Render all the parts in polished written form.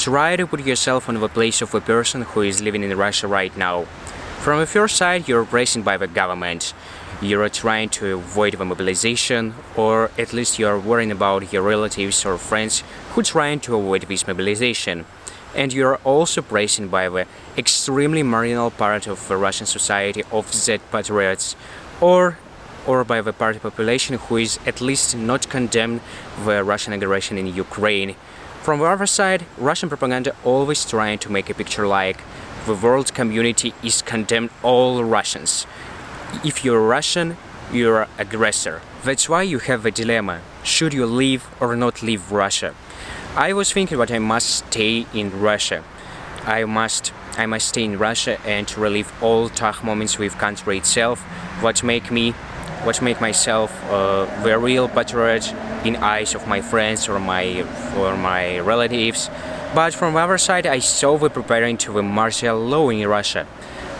Try to put yourself on the place of a person who is living in Russia right now. From the first side, you're pressured by the government. You're trying to avoid the mobilization, or at least you're worrying about your relatives or friends who are trying to avoid this mobilization. And you're also pressured by the extremely marginal part of the Russian society of Z-patriots, or by the party population who is at least not condemned the Russian aggression in Ukraine. From the other side, Russian propaganda always trying to make a picture like the world community is condemned all Russians. If you're Russian, you're aggressor. That's why you have a dilemma. Should you leave or not leave Russia? I was thinking that I must stay in Russia. I must stay in Russia and relive all tough moments with country itself, what make myself the real patriot in eyes of my friends or my relatives. But from the other side, I saw the preparing to the martial law in Russia.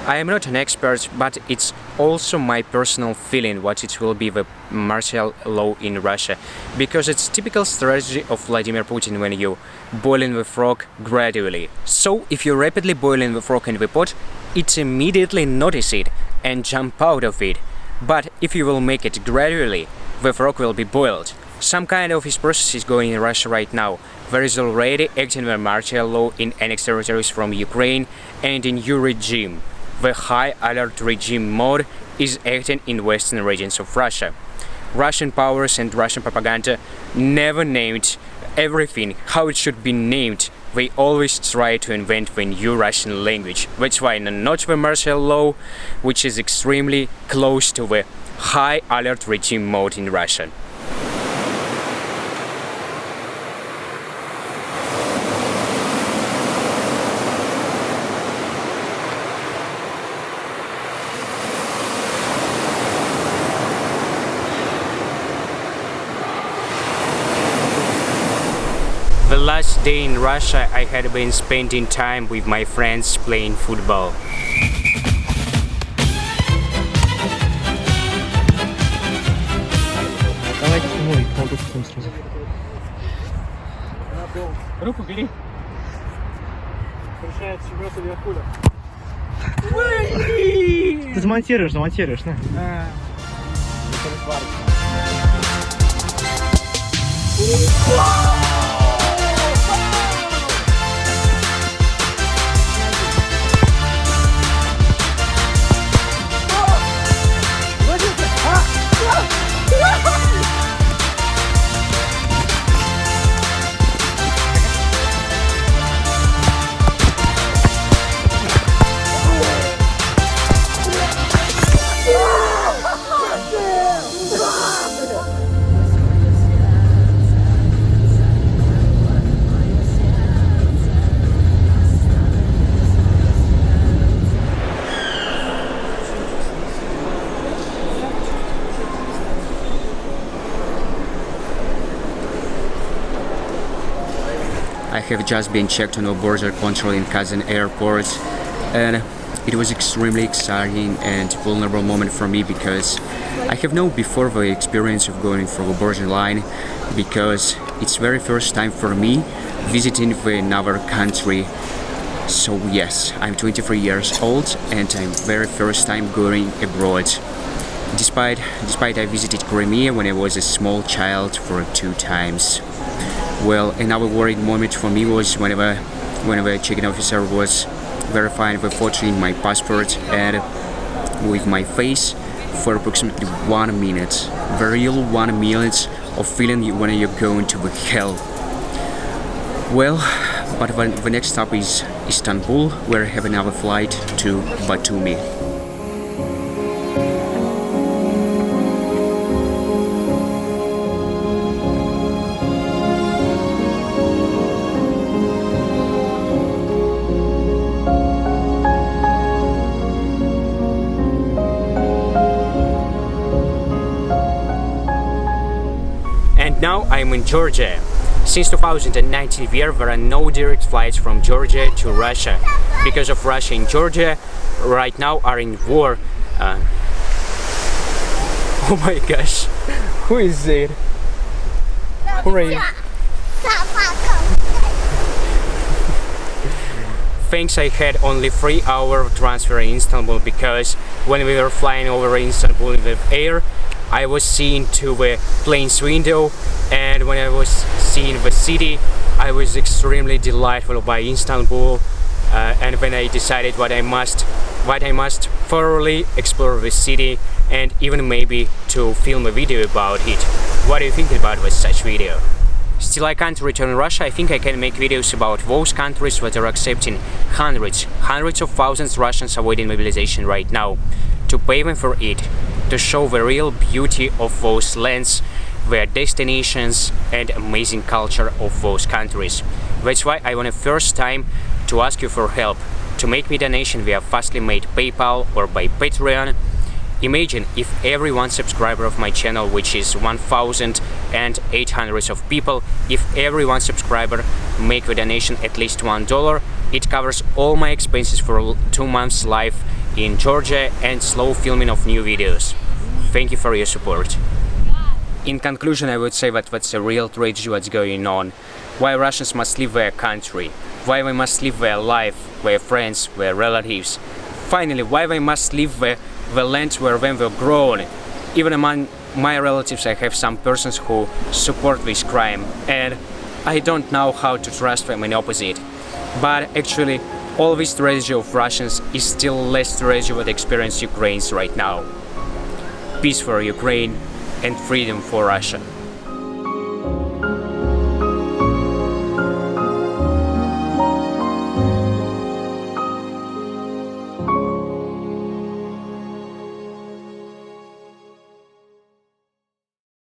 I am not an expert, but it's also my personal feeling what it will be the martial law in Russia, because it's typical strategy of Vladimir Putin when you boiling the frog gradually. So if you rapidly boiling the frog in the pot, it immediately notice it and jump out of it. But if you will make it gradually, the frog will be boiled. Some kind of this process is going in Russia right now. There is already acting the martial law in annexed territories from Ukraine and in new regime. The high alert regime mode is acting in western regions of Russia. Russian powers and Russian propaganda never named everything how it should be named. They always try to invent the new Russian language. That's why not the martial law, which is extremely close to the high alert regime mode in Russia. The last day in Russia, I had been spending time with my friends playing football. Давайте мой колдук сразу. Руку бери. Прощает семёта Виакуля. Ты замонтируешь, на. I have just been checked on the border control in Kazan airport, and it was extremely exciting and vulnerable moment for me because I have known before the experience of going through the border line, because it's very first time for me visiting another country. So yes, I'm 23 years old and I'm very first time going abroad. Despite I visited Crimea when I was a small child for 2 times. Well, another worried moment for me was whenever a checking officer was verifying the photo in my passport and with my face for approximately 1 minute. The real 1 minute of feeling when you're going to the hell. Well, but the next stop is Istanbul, where I have another flight to Batumi. And now I'm in Georgia. Since 2019 there are no direct flights from Georgia to Russia because of Russia and Georgia right now are in war. Oh my gosh, who is it? Who are you? thanks I had only 3-hour transfer in Istanbul, because when we were flying over Istanbul with air, I was seeing to the plane's window, and when I was seeing the city, I was extremely delightful by Istanbul, and when I decided what I must thoroughly explore the city, and even maybe to film a video about it. What do you think about such video? Still, I can't return Russia. I think I can make videos about those countries that are accepting hundreds of thousands Russians avoiding mobilization right now, to pay them for it, to show the real beauty of those lands, their destinations and amazing culture of those countries. That's why I want first time to ask you for help, to make me donation via fastly made PayPal or by Patreon. Imagine if every one subscriber of my channel, which is 1,800 of people, if every one subscriber make the donation at least $1, it covers all my expenses for 2 months live in Georgia and slow filming of new videos. Thank you for your support. In conclusion, I would say that that's a real tragedy what's going on. Why Russians must leave their country, why they must leave their life, their friends, their relatives. Finally, why they must leave the land where they were grown. Even among my relatives, I have some persons who support this crime, and I don't know how to trust them in opposite. But actually, all this tragedy of Russians is still less tragedy what experience Ukrainians right now. Peace for Ukraine and freedom for Russia.